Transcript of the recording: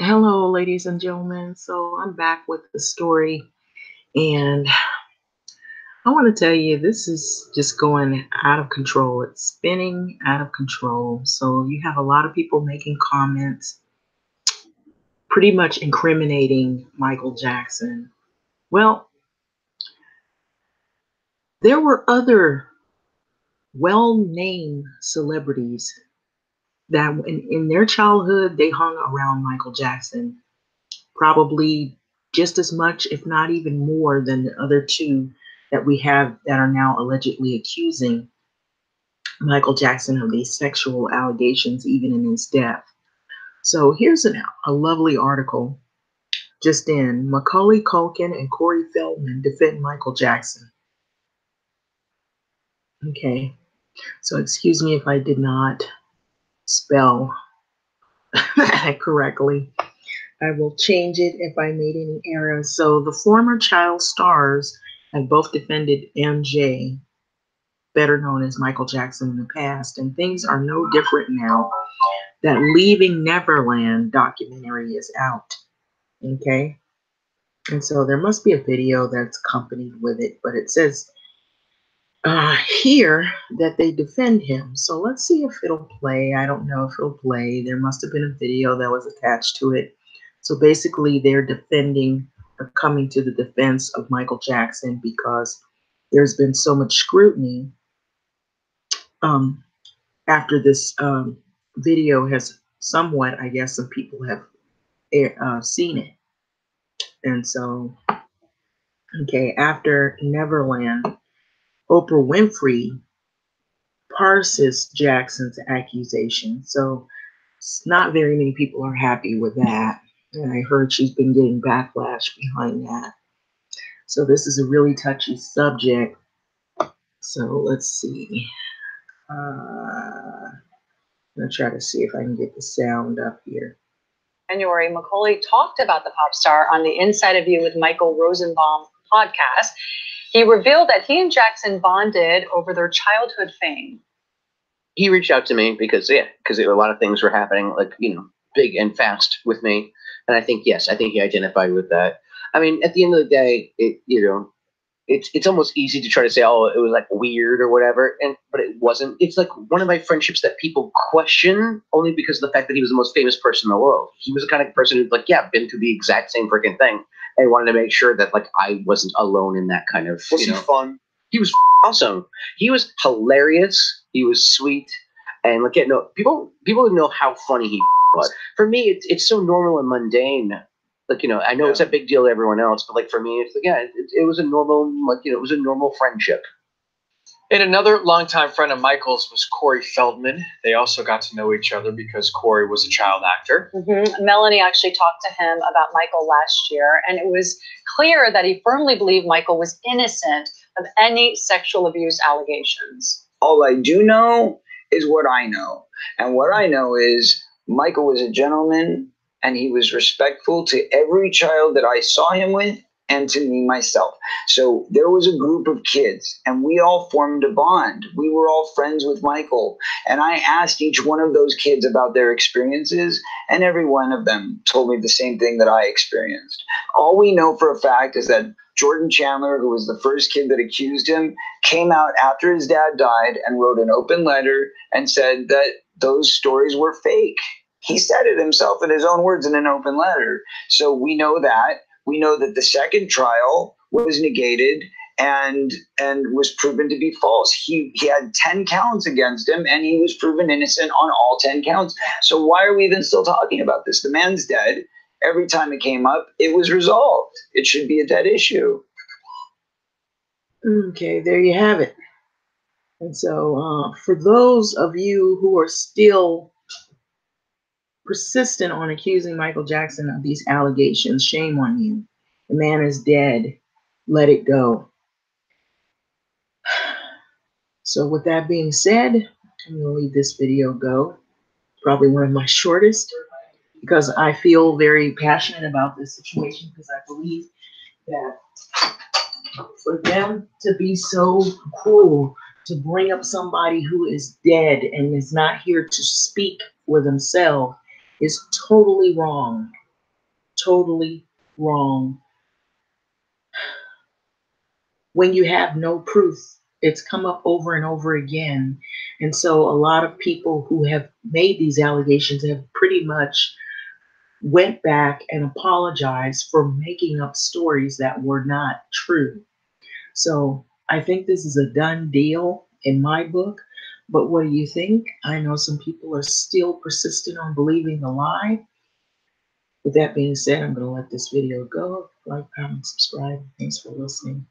Hello, ladies and gentlemen. So I'm back with the story, and I want to tell you this is just going out of control. It's spinning out of control. So you have a lot of people making comments, pretty much incriminating Michael Jackson. Well, there were other well-named celebrities that in their childhood they hung around Michael Jackson, probably just as much, if not even more, than the other two that we have that are now allegedly accusing Michael Jackson of these sexual allegations, even in his death. So here's a lovely article just in: Macaulay Culkin and Corey Feldman defend Michael Jackson. Okay, so excuse me if I did not spell that correctly. I will change it if I made any errors. So the former child stars have both defended MJ, better known as Michael Jackson, in the past, and things are no different now that Leaving Neverland documentary is out. Okay? And so there must be a video that's accompanied with it, but it says here that they defend him. So let's see if it'll play. I don't know if it'll play. There must have been a video that was attached to it. So basically, they're defending or coming to the defense of Michael Jackson because there's been so much scrutiny after this video has somewhat, I guess, some people have seen it. And so, okay, after Neverland, Oprah Winfrey parses Jackson's accusation. So not very many people are happy with that. And I heard she's been getting backlash behind that. So this is a really touchy subject. So let's see. I'm going to try to see if I can get the sound up here. January, Macaulay talked about the pop star on the Inside of You with Michael Rosenbaum podcast. He revealed that he and Jackson bonded over their childhood fame. He reached out to me because a lot of things were happening, big and fast with me. And I think he identified with that. I mean, at the end of the day, it's almost easy to try to say, oh, it was like weird or whatever, but it wasn't. It's like one of my friendships that people question only because of the fact that he was the most famous person in the world. He was the kind of person who's like, yeah, been through the exact same freaking thing, and wanted to make sure that like I wasn't alone in that kind of. Was he fun? He was awesome. He was hilarious. He was sweet, and people didn't know how funny he was. For me, it's so normal and mundane. I know it's a big deal to everyone else, but for me, it's it was a normal, it was a normal friendship. And another longtime friend of Michael's was Corey Feldman. They also got to know each other because Corey was a child actor. Melanie actually talked to him about Michael last year, and it was clear that he firmly believed Michael was innocent of any sexual abuse allegations. All I do know is what I know. And what I know is Michael was a gentleman, and he was respectful to every child that I saw him with and to me myself. So there was a group of kids, and we all formed a bond. We were all friends with Michael. And I asked each one of those kids about their experiences, and every one of them told me the same thing that I experienced. All we know for a fact is that Jordan Chandler, who was the first kid that accused him, came out after his dad died and wrote an open letter and said that those stories were fake. He said it himself in his own words in an open letter. So we know that. We know that the second trial was negated and was proven to be false. He had 10 counts against him, and he was proven innocent on all 10 counts. So why are we even still talking about this? The man's dead. Every time it came up, it was resolved. It should be a dead issue. Okay, there you have it. And so for those of you who are still persistent on accusing Michael Jackson of these allegations, shame on you. The man is dead. Let it go. So with that being said, I'm going to leave this video go. Probably one of my shortest, because I feel very passionate about this situation, because I believe that for them to be so cruel to bring up somebody who is dead and is not here to speak for themselves is totally wrong. totally wrong. When you have no proof, it's come up over and over again. And so a lot of people who have made these allegations have pretty much went back and apologized for making up stories that were not true. So I think this is a done deal in my book. But what do you think? I know some people are still persistent on believing the lie. With that being said, I'm going to let this video go. Like, comment, subscribe. Thanks for listening.